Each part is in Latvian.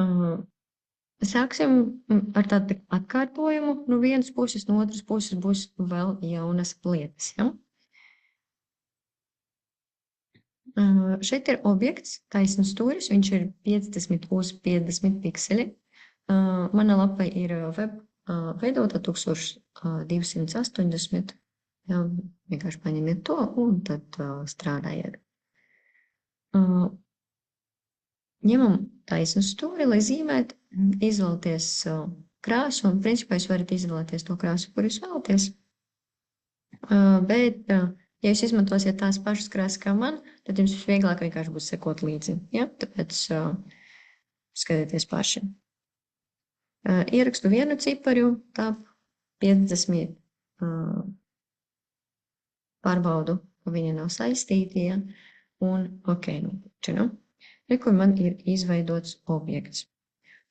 Uh, Sāksim ar tādu atkārtojumu. No vienas puses, no otras puses būs vēl jaunas lietas. Ja? Šeit ir objekts, taisns stūris, viņš ir 50 uz 50 pikseli. Mana lapa ir web veidota 1280. Jā, vienkārši paņemiet to un tad strādājiet. Ņemam taisnu stūri, lai zīmētu, izvēlieties krāsu, un principā jūs varat izvēlēties to krāsu, kur jūs vēlaties. Bet, ja jūs izmantosiet tās pašas krāsas kā man, tad jums vieglāk vienkārši būs sekot līdzi. Ja? Tāpēc skatieties paši. Ierakstu vienu ciparu, tā 50. Pārbaudu, ka viņi nav saistīti, ja? Un ok, nu, kur man ir izveidots objekts.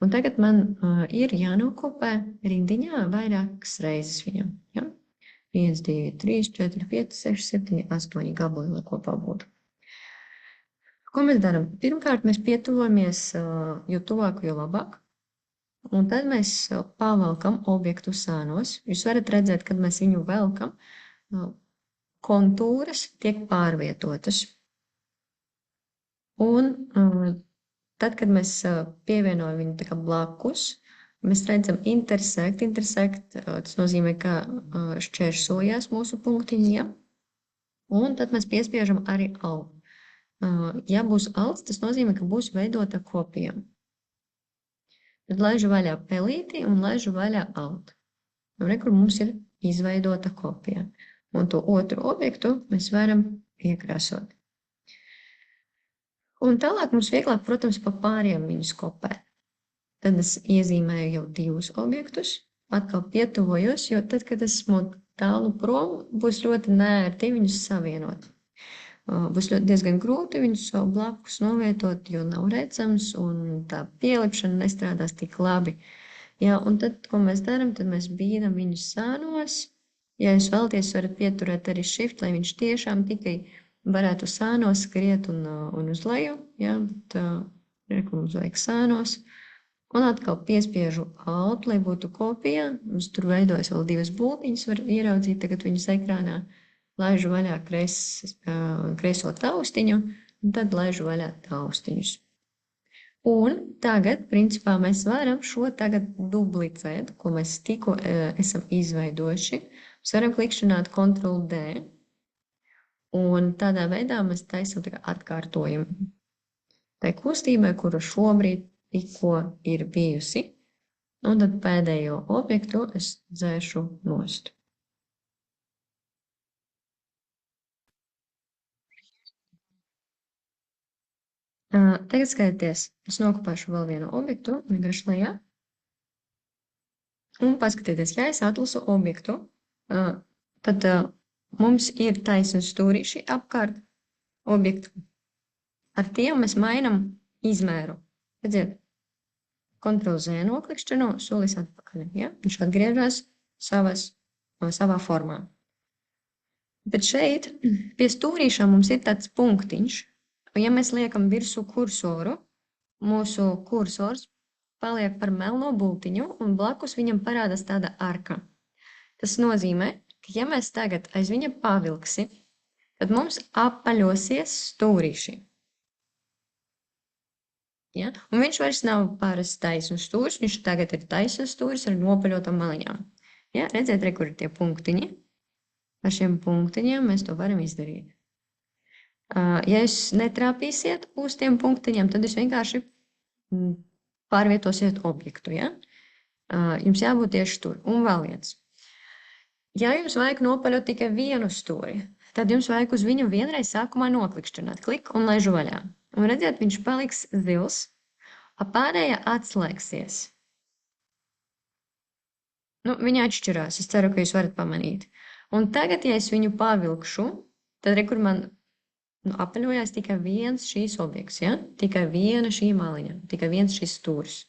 Un tagad man ir jānokopē rindiņā vairākas reizes viņam. Ja? 1, 2, 3, 4, 5, 6, 7, 8 gabali, lai kopā būtu. Ko mēs darām? Pirmkārt, mēs pietuvojamies, jo tuvāk, jo labāk. Un tad mēs pavelkam objektu sānos. Jūs varat redzēt, kad mēs viņu velkam, kontūras tiek pārvietotas. Un tad, kad mēs pievienojam viņu tā kā blakus, mēs redzam intersekt. Tas nozīmē, ka šķērsojās mūsu punktiņi, ja? Un tad mēs piespiežam arī alt. Ja būs alts, tas nozīmē, ka būs veidota kopija. Tad laižu vaļā pelīti un laižu vaļā alt. Un re, kur mums ir izveidota kopija. Un to otru objektu mēs varam iekrāsot. Un tālāk mums vieglāk, protams, pa pāriem viņus kopēt. Tad es iezīmēju jau 2 objektus, atkal pietuvojos, jo tad, kad esmu tālu prom, būs ļoti neērti viņus savienot. Būs diezgan grūti viņus blakus novietot, jo nav redzams, un tā pielipšana nestrādās tik labi. Jā, un tad, ko mēs darām, tad mēs bīdam viņus sānos. Ja jūs vēlaties, varat pieturēt arī shift, lai viņš tiešām tikai varētu sānos skriet un uz leju. Jā, bet mums vajag sānos. Un atkal piespiežu alt, lai būtu kopija. Mums tur veidojas vēl 2 bultiņas, var ieraudzīt tagad viņus ekrānā. Laižu vaļā kreiso taustiņu, un tad laižu vaļā taustiņus. Un tagad, principā, mēs varam šo tagad duplicēt, ko mēs tikko esam izveidojuši. Mēs varam klikšķināt Ctrl+D, un tādā veidā mēs taisam atkārtojumu. Tai kustībai, kura šobrīd tikko ir bijusi, un tad pēdējo objektu es dzēšu nost. Tagad skatieties, es nokopēšu vēl vienu objektu, vienkārši lejā. Un paskatieties, ja es atlasu objektu, tad mums ir taisni stūrīši apkārt objektu. Ar tiem mēs mainam izmēru. Redziet, Ctrl+Z noklikšķinu, solis atpakaļ. Ja? Viņš atgriežas savā formā. Bet šeit pie stūrīšām mums ir tāds punktiņš. Ja mēs liekam virsū kursoru, mūsu kursors paliek par melno bultiņu un blakus viņam parādās tāda arka. Tas nozīmē, ka ja mēs tagad aiz viņa pavilksim, tad mums apaļosies stūrīši. Ja? Un viņš vairs nav parasts taisns stūris, viņš tagad ir taisns stūris ar nopaļotām maliņām. Ja? Redziet, re, kur ir tie punktiņi. Ar šiem punktiņiem mēs to varam izdarīt. Ja jūs netrāpīsiet uz tiem punktiņiem, tad jūs vienkārši pārvietosiet objektu. Ja? Jums jābūt tieši tur. Un vēl viens. Ja jums vajag nopaļot tikai vienu stūri, tad jums vajag uz viņu vienreiz sākumā noklikšķināt. Klik un laižu vaļā. Un redziet, viņš paliks zils, pārējā atslēgsies. Nu, viņa atšķirās. Es ceru, ka jūs varat pamanīt. Un tagad, ja es viņu pavilkšu, tad re, kur man apaļojās tikai viens šīs objekts, ja? Tikai viena šī maliņa, tikai viens šis stūris.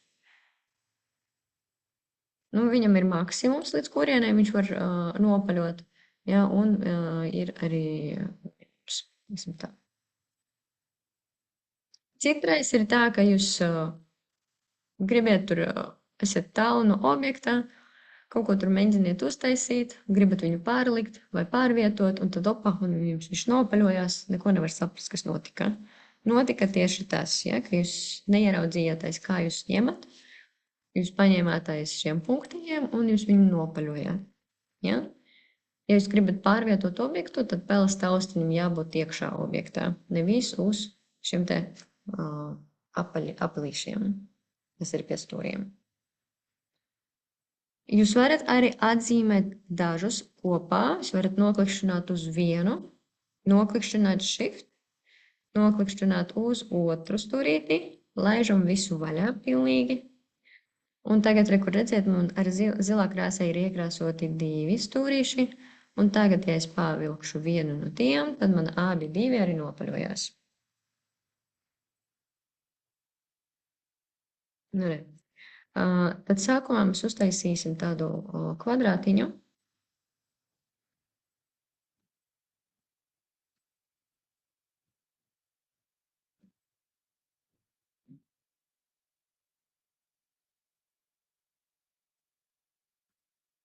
Nu, viņam ir maksimums, līdz kurienai viņš var nopaļot, ja? Un ir arī, tā. Citreiz ir tā, ka jūs gribiet tur, esat tālu no objekta, kaut ko tur mēģiniet uztaisīt, gribat viņu pārlikt vai pārvietot, un tad opa, un jums viņš nopaļojās, neko nevar saprast, kas notika. Notika tieši tas, ja, ka jūs neieraudzījāt, kā jūs ņemat, jūs paņēmāt aiz šiem punktiņiem, un jūs viņu nopaļojāt. Ja? Ja jūs gribat pārvietot objektu, tad peles taustiņam jābūt iekšā objektā, nevis uz šiem te aplīšiem, kas ir pie stūriem. Jūs varat arī atzīmēt dažus kopā. Jūs varat noklikšķināt uz vienu, noklikšķināt shift, noklikšķināt uz otru stūrīti, laižam visu vaļā pilnīgi. Un tagad, kur redzēt, man ar zilā krāsā ir iekrāsoti 2 stūrīši. Un tagad, ja es pārvilkšu vienu no tiem, tad man abi 2 arī nopaļojās. Nu, re. Tad sākumā mēs uztaisīsim tādu kvadrātiņu.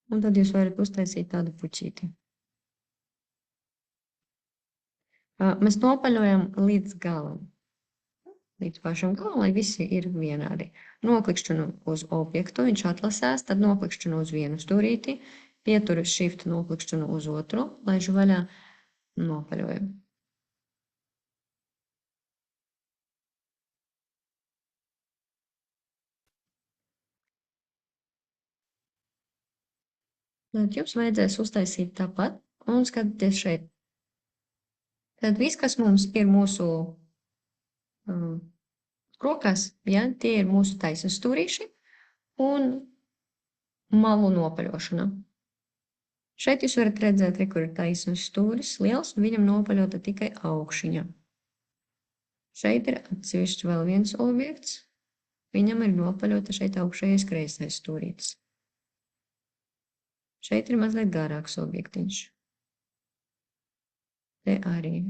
Un tad jūs varat uztaisīt tādu puķīti. Mēs nopaļojam līdz galam. Līdz pašam galam, lai visi ir vienādi. Noklikšķinu uz objektu, viņš atlasās, tad noklikšķinu uz vienu stūrīti, pieturu shift, noklikšķinu uz otru, laižu vaļā, nopaļoju. Tad jums vajadzēs uztaisīt tāpat un skatieties šeit. Tad viss, kas mums ir mūsu rokās, ja, tie ir mūsu taisnas stūrīši un malu nopaļošana. Šeit jūs varat redzēt, kur ir taisnas stūris liels, un viņam nopaļota tikai augšiņa. Šeit ir atsevišķi vēl viens objekts. Viņam ir nopaļota šeit augšējais kreisais stūrītis. Šeit ir mazliet garāks objektiņš. Te arī.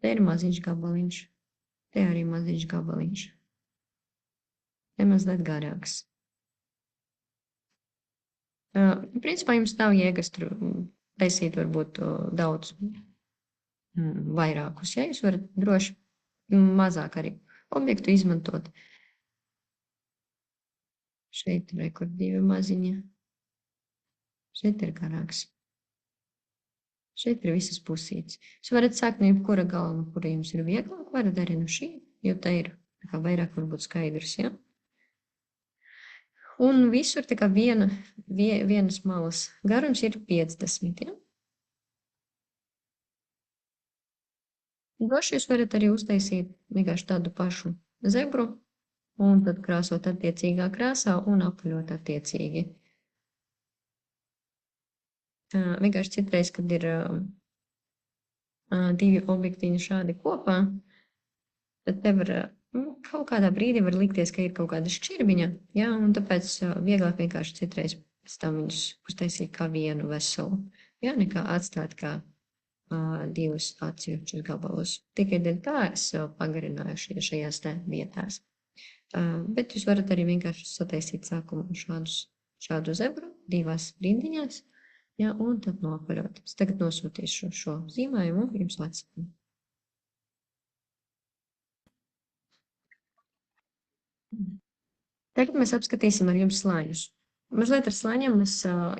Te ir maziņš gabaliņš. Te arī maziņš gabaliņš. Te mazliet garāks. Principā jums nav jēgas tur taisīt varbūt daudz vairākus. Ja? Jūs varat droši mazāk arī objektu izmantot. Šeit ir kur 2 maziņi. Šeit ir garāks. Šeit ir visas pusītes. Jūs varat sākt no jebkura gala, no kura jums ir vieglāk, varat arī no šī, jo te ir kā vairāk varbūt skaidrs, ja? Un visur tā kā vienas malas garums ir 50, ja? Droši jūs varat arī uztaisīt vienkārši tādu pašu zebru, un tad krāsot attiecīgā krāsā un apaļot attiecīgi. Vienkārši citreiz, kad ir 2 objektiņi šādi kopā, tad te var kaut kādā brīdī var likties, ka ir kaut kāda šķirbiņa, ja, un tāpēc vieglāk vienkārši citreiz pēc tam viņus uztaisīt kā vienu veselu, ja, nekā atstāt kā 2 atsevišķus gabalus. Tikai dēļ tā es pagarināju šajās te vietās. Bet jūs varat arī vienkārši sataisīt sākumā šādu zebru 2 rindiņās, ja, un tad nopaļot. Es tagad nosūtīšu šo zīmējumu jums WhatsApp. Tagad mēs apskatīsim ar jums slāņus. Mazliet ar slāņiem mēs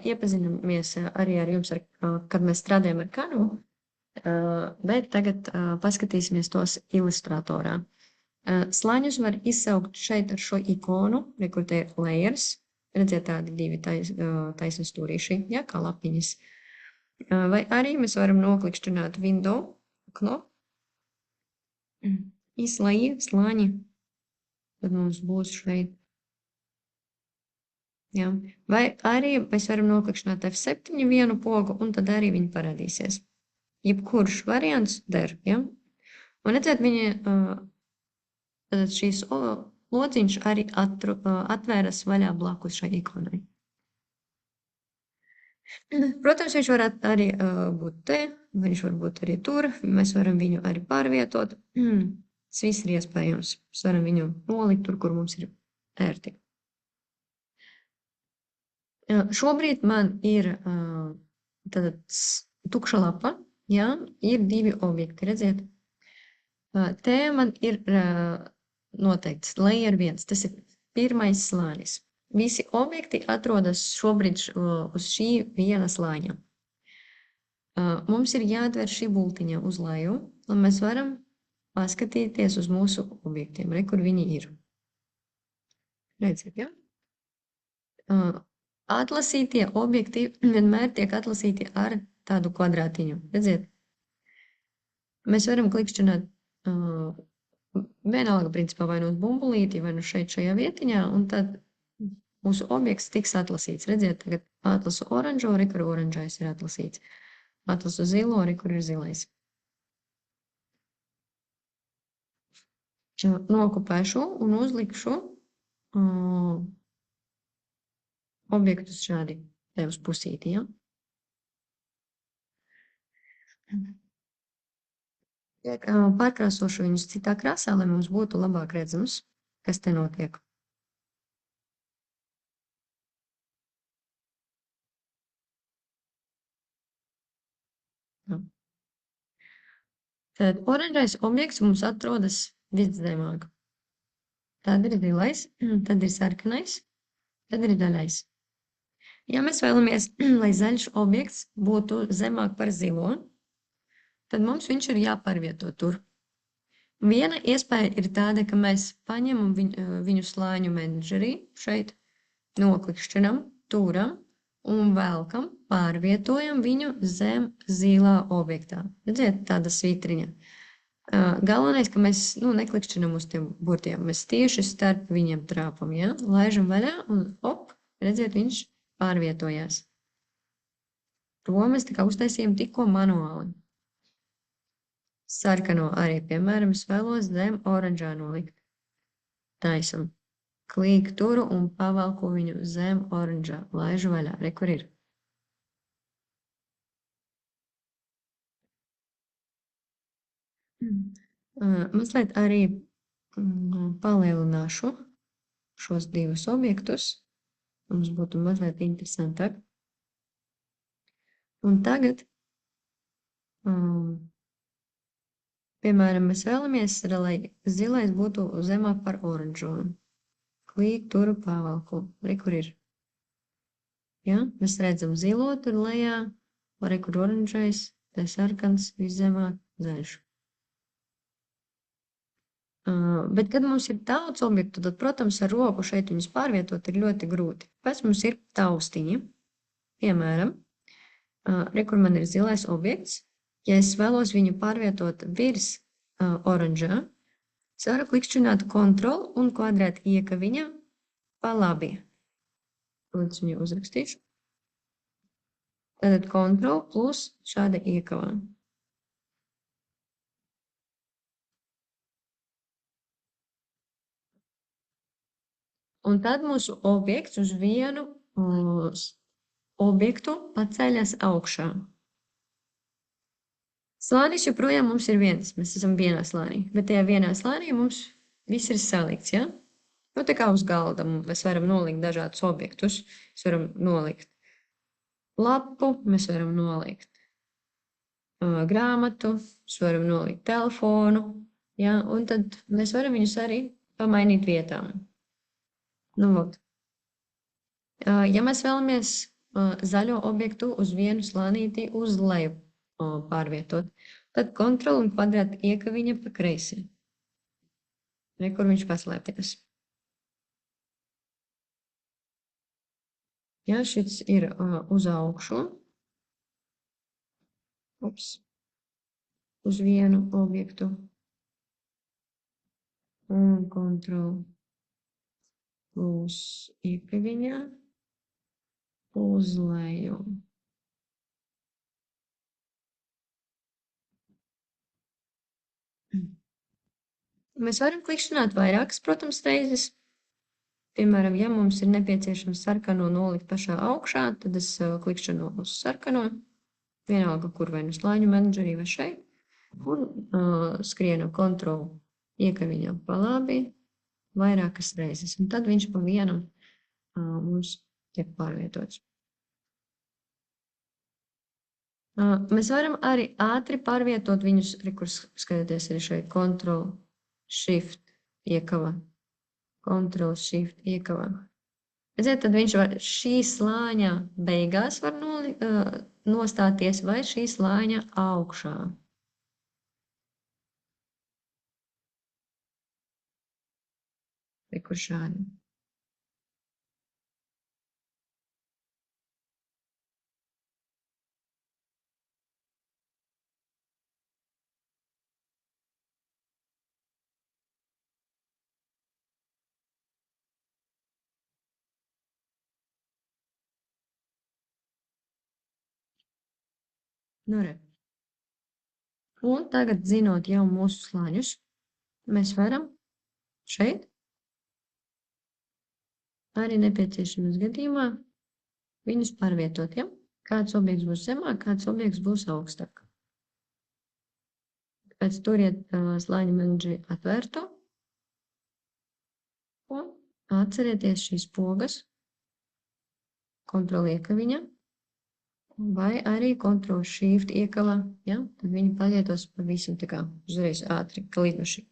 iepazinamies arī ar jums, kad mēs strādājam ar Canvu, bet tagad paskatīsimies tos Illustratorā. Slāņus var izsaukt šeit ar šo ikonu, kur te ir layers, redziet tādi 2 taisni stūrīši, ja, kā lapiņas. Vai arī mēs varam noklikšķināt window, okno, slāņi, tad mums būs šeit. Ja. Vai arī mēs varam noklikšķināt F7 vienu pogu, un tad arī viņi parādīsies. Jebkurš variants der, ja. Un redzēt, viņi tad šīs lociņš arī atvēras vaļā blakus šai ikonai. Protams, viņš var arī būt te, viņš var būt arī tur, mēs varam viņu arī pārvietot. Tas viss ir iespējams. Mēs varam viņu nolikt tur, kur mums ir ērti. Šobrīd man ir tātad tukša lapa, jā, ir 2 objekti, redziet. Te man ir noteikts layer 1, tas ir pirmais slānis. Visi objekti atrodas šobrīd uz šī viena slāņa. Mums ir jāatver šī bultiņa uz leju, un mēs varam paskatīties uz mūsu objektiem, kur viņi ir. Redziet, ja? Atlasītie objekti vienmēr tiek atlasīti ar tādu kvadrātiņu. Redziet? Mēs varam klikšķināt vienalga principā vai nu uz bumbulīti, vai nu šeit šajā vietiņā, un tad mūsu objekts tiks atlasīts. Redziet, tagad atlasu oranžo, kur oranžais ir atlasīts. Atlasu zilo, kur ir zilais. Nokopēšu un uzlikšu objektus šādi te uz pusīti, ja? Pārkrāsošu viņus citā krāsā, lai mums būtu labāk redzams, kas te notiek. Tad oranžais objekts mums atrodas viszemāk. Tad ir zilais, tad ir sarkanais, tad ir daļais. Ja mēs vēlamies, lai zaļš objekts būtu zemāk par zilo, tad mums viņš ir jāpārvieto tur. Viena iespēja ir tāda, ka mēs paņemam viņu slāņu menedžerī, šeit noklikšķinam, turam un velkam, pārvietojam viņu zem zilā objektā. Redziet, tāda svītriņa. Galvenais, ka mēs neklikšķinam uz tiem burtiem, mēs tieši starp viņiem trāpam, ja? Laižam vaļā un op, redziet, viņš pārvietojās. To mēs tā kā uztaisījām tikko manuāli. Sarkano arī, piemēram, es vēlos zem oranžā nolikt. Taisam. Klīk turu un pavalku viņu zem oranžā. Laižu vaļā. Re, kur ir. Mazliet arī palielināšu šos divus objektus. Mums būtu mazliet interesantāk. Un tagad piemēram, mēs vēlamies, lai zilais būtu zemāk par oranžo. Klīk, turu, pavalku. Re, kur ir. Ja? Mēs redzam zilo tur lejā, re, kur oranžais, te sarkans, viszemāk, zaļš. Bet, kad mums ir daudz objektu, tad, protams, ar roku šeit viņus pārvietot ir ļoti grūti. Pēc mums ir taustiņi. Piemēram, re, kur man ir zilais objekts. Ja es vēlos viņu pārvietot virs oranžā, es varu klikšķināt Ctrl un kvadrēt iekaviņa pa labi. Līdz viņu uzrakstīšu. Tātad Ctrl plus šāda iekavā. Un tad mūsu objekts uz vienu objektu paceļas augšā. Slānis joprojām mums ir viens, mēs esam vienā slānī, bet tajā vienā slānī mums viss ir salikts, ja? Nu, tā kā uz galda mēs varam nolikt dažādus objektus. Mēs varam nolikt lapu, mēs varam nolikt grāmatu, mēs varam nolikt telefonu, ja? Un tad mēs varam viņus arī pamainīt vietām. Nu, vot. Ja mēs vēlamies zaļo objektu uz vienu slānīti uz leju pārvietot, tad Ctrl un kvadrāt iekaviņa pa kreisi. Re, kur viņš paslēpjas. Ja, šis ir uz augšu. Ups. Uz vienu objektu. Un Ctrl plus iekaviņa uz leju. Mēs varam klikšķināt vairākas, protams, reizes. Piemēram, ja mums ir nepieciešams sarkano nolikt pašā augšā, tad es klikšķinu uz sarkano, vienalga, kur vai nu slāņu menedžerī vai šeit, un skrienu Ctrl iekar viņā pa labi vairākas reizes, un tad viņš pa vienam mums tiek pārvietots. Mēs varam arī ātri pārvietot viņus, kur skatieties, ir šeit Ctrl, Shift, iekava, Ctrl, Shift, iekava. Redziet, tad viņš var šī slāņa beigās var nostāties vai šī slāņa augšā. Kur šādi. Nu, re. Un tagad, zinot jau mūsu slāņus, mēs varam šeit arī nepieciešamības gadījumā viņus pārvietot, ja? Kāds objekts būs zemāk, kāds objekts būs augstāk. Pēc turiet slāņa menedžeri atvērtu un atcerieties šīs pogas, Ctrl iekaviņa vai arī Ctrl Shift iekala, ja? Tad viņi pavietos pa visam tā kā uzreiz ātri, kliduši.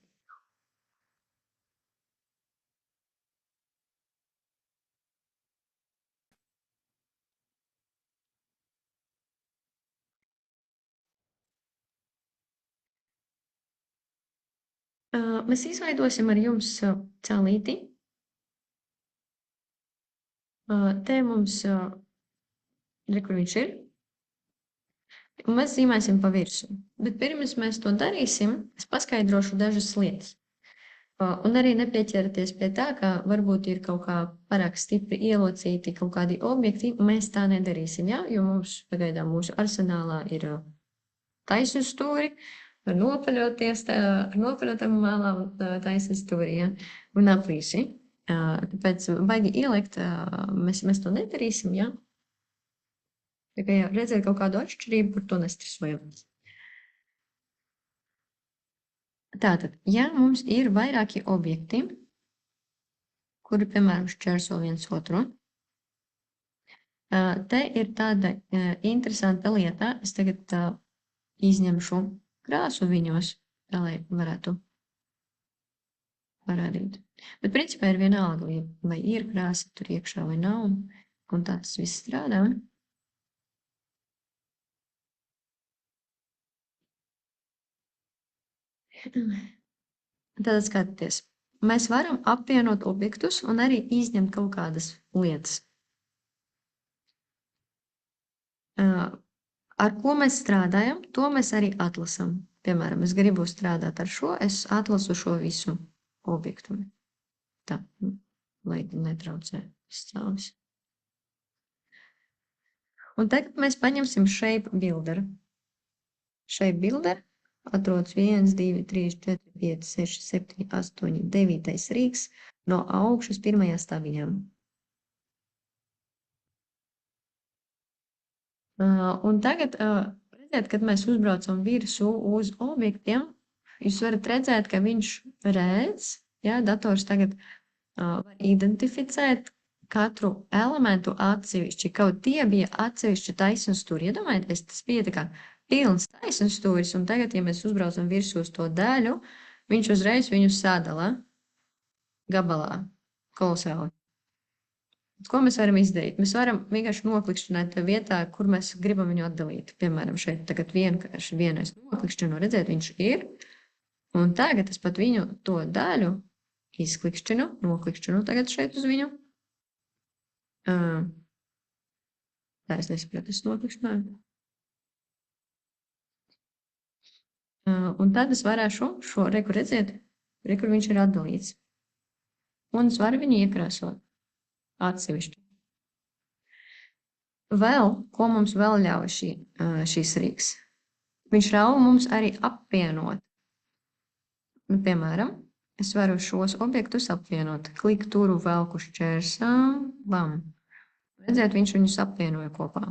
Mēs izveidosim ar jums celīti. Te mums, kur viņš ir, un mēs zīmēsim pa virsu. Bet pirms mēs to darīsim, es paskaidrošu dažas lietas. Un arī nepieķeraties pie tā, ka varbūt ir kaut kā pārāk stipri ielocīti kaut kādi objekti, mēs tā nedarīsim, ja? Jo mums pagaidām mūsu arsenālā ir taisnu stūri, var nopaļoties ar nopaļotam mālām taisnu stūri, ja? Un aplīsi. Tāpēc baigi ielikt, mēs to nedarīsim, ja? Tikai redzēt kaut kādu atšķirību, par to nestresojam. Tātad, ja mums ir vairāki objekti, kuri, piemēram, šķērso viens otru, te ir tāda interesanta lieta. Es tagad izņemšu krāsu viņos, tā lai varētu parādīt. Bet principā ir vienalga, vai ir krāsa tur iekšā vai nav, un tā tas viss strādā. Tātad skatieties, mēs varam apvienot objektus un arī izņemt kaut kādas lietas. Ar ko mēs strādājam, to mēs arī atlasam. Piemēram, es gribu strādāt ar šo, es atlasu šo visu objektu. Tā, lai netraucē izcēlis. Un tagad mēs paņemsim shape builder. Shape builder atrodas 1, 2, 3, 4, 5, 6, 7, 8, 9 rīks no augšas pirmajā stabiņā. Un tagad, redziet, kad mēs uzbraucam virsū uz objektiem, jūs varat redzēt, ka viņš redz, ja, dators tagad var identificēt katru elementu atsevišķi, kaut tie bija atsevišķi taisnas stūri. Iedomājieties, tas bija tā kā pilns taisnas stūris, un tagad, ja mēs uzbraucam virsū uz to daļu, viņš uzreiz viņu sadala gabalā, kolosāli. Ko mēs varam izdarīt? Mēs varam vienkārši noklikšķināt vietā, kur mēs gribam viņu atdalīt. Piemēram, šeit tagad vienkārši vienais noklikšķinu, redzēt, viņš ir, un tagad es pat viņu to daļu izklikšķinu, noklikšķinu tagad šeit uz viņu. Tā es nesapratu, es noklikšķināju. Un tad es varēšu šo, kur redziet, kur viņš ir atdalīts. Un es varu viņu iekrāsot atsevišķi. Vēl, ko mums vēl ļauj šīs rīks? Viņš ļauj mums arī apvienot. Nu, piemēram, es varu šos objektus apvienot. Klik turu velku šķērsām, bam. Redzēt, viņš viņus apvienoja kopā.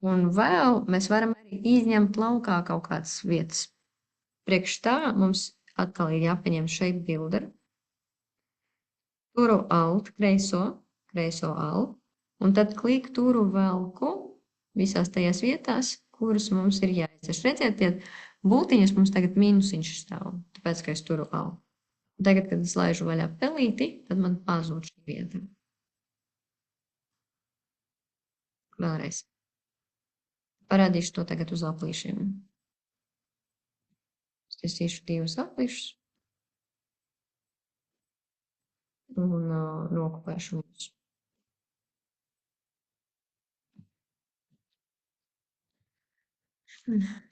Un vēl mēs varam arī izņemt laukā kaut kādas vietas. Priekš tā mums atkal ir jāpaņem shape builder. Turu alt, kreiso alt, un tad kliku turu velku visās tajās vietās, kuras mums ir jāizdzeš. Redziet, tie bultiņas mums tagad mīnusiņš stāv, tāpēc, ka es turu alt. Tagad, kad es laižu vaļā pelīti, tad man pazūd šī vieta. Vēlreiz. Parādīšu to tagad uz aplīšiem. Es taisīšu 2 aplīšus. Un nokopēšu viņus.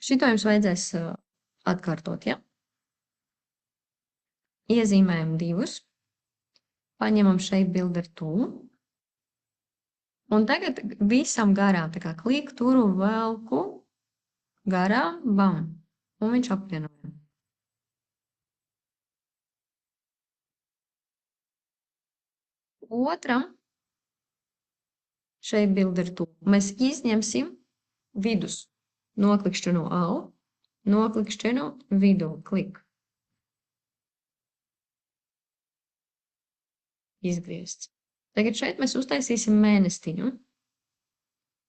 Šito jums vajadzēs atkārtot, ja? Iezīmējam 2. Paņemam shape builder tool. Un tagad visam garām, tā kā kliku turu velku garām, bam, un viņš apvienojam. Otram shape builder tool mēs izņemsim vidus. Noklikšķinu alt, noklikšķinu vidu, klik. Izgriezts. Tagad šeit mēs uztaisīsim mēnestiņu.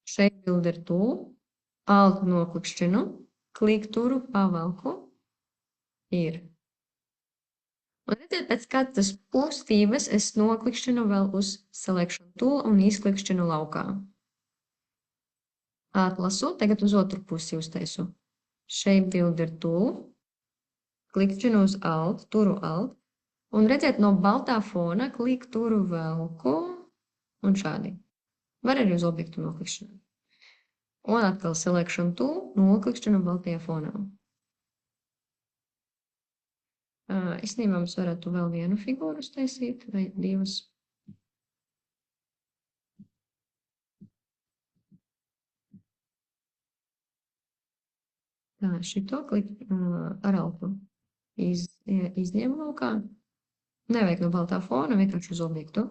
Shape builder tool, alt noklikšķinu, klik turu pavelku, ir. Un redziet, pēc katras kustības es noklikšķinu vēl uz selection tool un izklikšķinu laukā. Atlasu, tagad uz otru pusi uztaisu. Shape builder tool, klikšķinu uz alt, turu alt, un redziet, no baltā fona klik turu velku un šādi. Var arī uz objektu noklikšķināt. Un atkal selection tool, noklikšķinu baltajā fonā. Īstenībā mums varētu vēl vienu figūru uztaisīt, vai 2. Tā, šito klik ar altu izņem laukā. Nevajag no baltā fona, vienkārši uz objektu.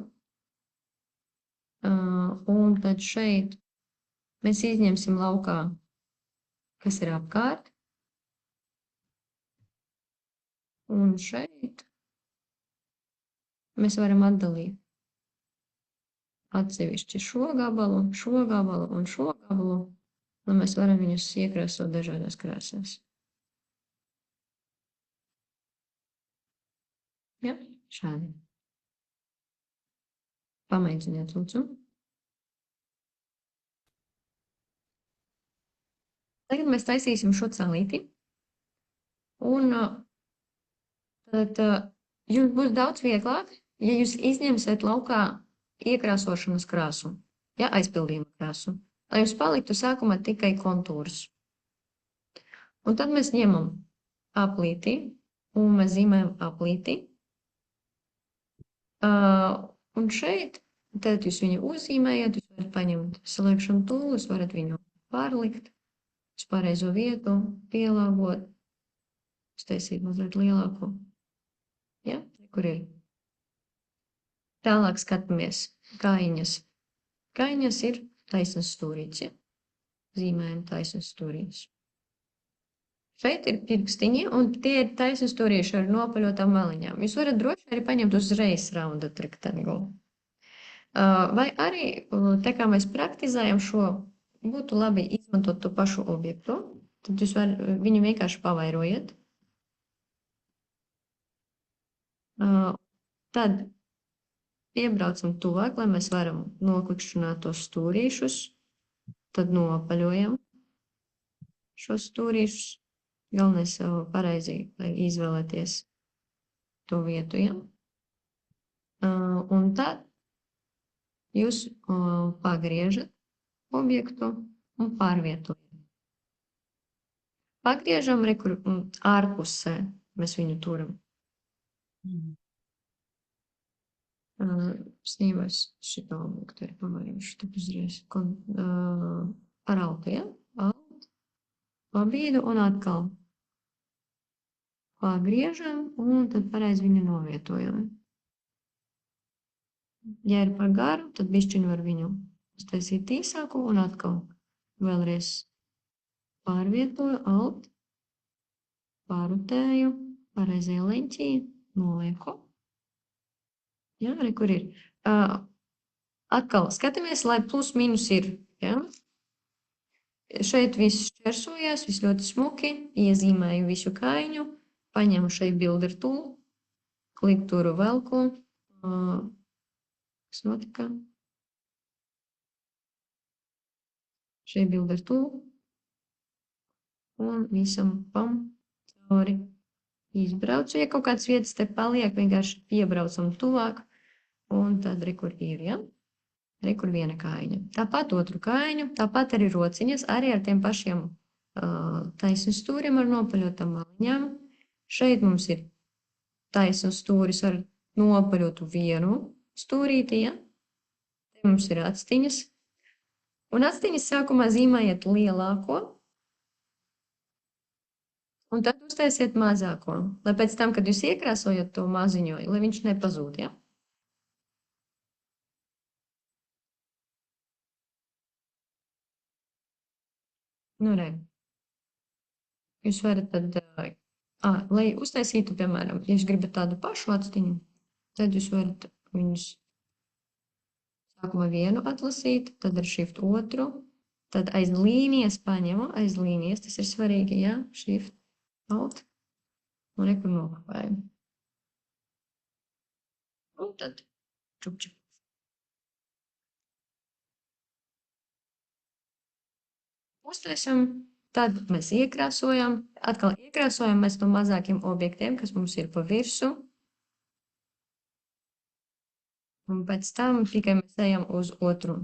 Un tad šeit mēs izņemsim laukā, kas ir apkārt. Un šeit mēs varam atdalīt atsevišķi šo gabalu un šo gabalu, un mēs varam viņus iekrāsot dažādās krāsās. Ja, šādi. Pamēģiniet, lūdzu. Tagad mēs taisīsim šo celīti. Un tad jums būs daudz vieglāk, ja jūs izņemsiet laukā iekrāsošanas krāsu, ja, aizpildījuma krāsu, lai jums paliktu sākumā tikai kontūrs. Un tad mēs ņemam aplīti, un mēs zīmējam aplīti. Un šeit, tad jūs viņu uzzīmējat, jūs varat paņemt selection tool, jūs varat viņu pārlikt uz pareizo vietu, pielāgot, uztaisīt mazliet lielāku. Ja, kur ir? Tālāk skatāmies kaiņas. Kaiņas ir taisnas stūrīts, ja? Zīmējam taisnas stūrīts. Šeit ir pirkstiņi, un tie ir taisnas stūrīši ar nopaļotām maliņām. Jūs varat droši arī paņemt uzreiz rounded rectangle. Vai arī, tā kā mēs praktizējam šo, būtu labi izmantot to pašu objektu, tad jūs viņu vienkārši pavairojiet. Tad piebraucam tuvāk, lai mēs varam noklikšķināt tos stūrīšus, tad nopaļojam šos stūrīšus. Galvenais pareizi izvēlēties to vietu, ja? Un tad jūs pagriežat objektu un pārvietojat. Pagriežam ārpusē, mēs viņu turam. Snīvais šito objektu ir pavārījuši, tad uzreiz ar altu, ja? Alt, pabīdu un atkal pagriežam un tad pareizi viņu novietojam. Ja ir par garu, tad bišķiņu var viņu uztaisīt īsāku un atkal Vēlreiz pārvietoju, alt, pārrotēju, pareizajā leņķī, nolieku. Jā, arī kur ir. Atkal skatāmies, lai plus mīnus ir. Ja? Šeit viss šķersojās, viss ļoti smuki, iezīmēju visu kaiņu, paņemu šeit builder tool, klikturu velku. Kas notika? Šeit builder tool. Un visam pam cauri izbraucu. Ja kaut kādas vietas te paliek, vienkārši piebraucam tuvāk. Un tad rekur ir, ja? Rekur viena kaiņa. Tāpat otru kaiņu, tāpat arī rociņas, arī ar tiem pašiem taisnu stūriem ar nopaļotām maliņām. Šeit mums ir taisnu stūris ar nopaļotu vienu stūrīti, ja? Te mums ir atstiņas. Un atstiņas sākumā zīmējiet lielāko. Un tad uztaisiet mazāko, lai pēc tam, kad jūs iekrāsojat to maziņo, lai viņš nepazūd, ja? Nu, re. Jūs varat tad, lai uztaisītu, piemēram, ja jūs gribat tādu pašu atstiņu, tad jūs varat viņus sākumā vienu atlasīt, tad ar shift otru, tad aiz līnijas paņemu, aiz līnijas, tas ir svarīgi, ja? Shift, alt, un rekur nokopēju. Un tad čup. Uztaisam, tad mēs iekrāsojam, atkal iekrāsojam mēs no mazākiem objektiem, kas mums ir pa virsu. Un pēc tam tikai mēs ejam uz otru.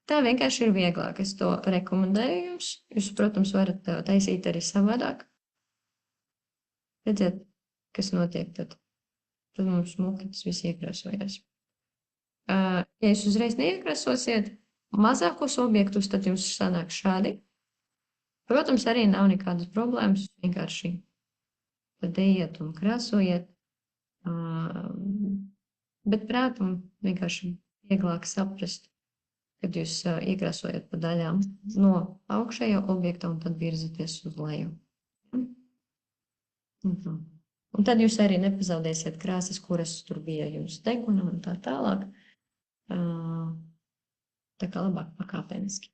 Tā vienkārši ir vieglāk, es to rekomendēju jums. Jūs, protams, varat taisīt arī savādāk. Redziet, kas notiek tad. Tad mums smuki tas viss iekrāsojās. Ja jūs uzreiz neiekrāsosiet mazākos objektus, tad jums sanāk šādi. Protams, arī nav nekādas problēmas, vienkārši tad ejiet un krāsojiet. Bet prātam vienkārši vieglāk saprast, kad jūs iekrāsojat pa daļām no augšējā objekta un tad virzaties uz leju. Un tad jūs arī nepazaudēsiet krāsas, kuras tur bija jums deguna un tā tālāk. Tā kā labāk pakāpeniski.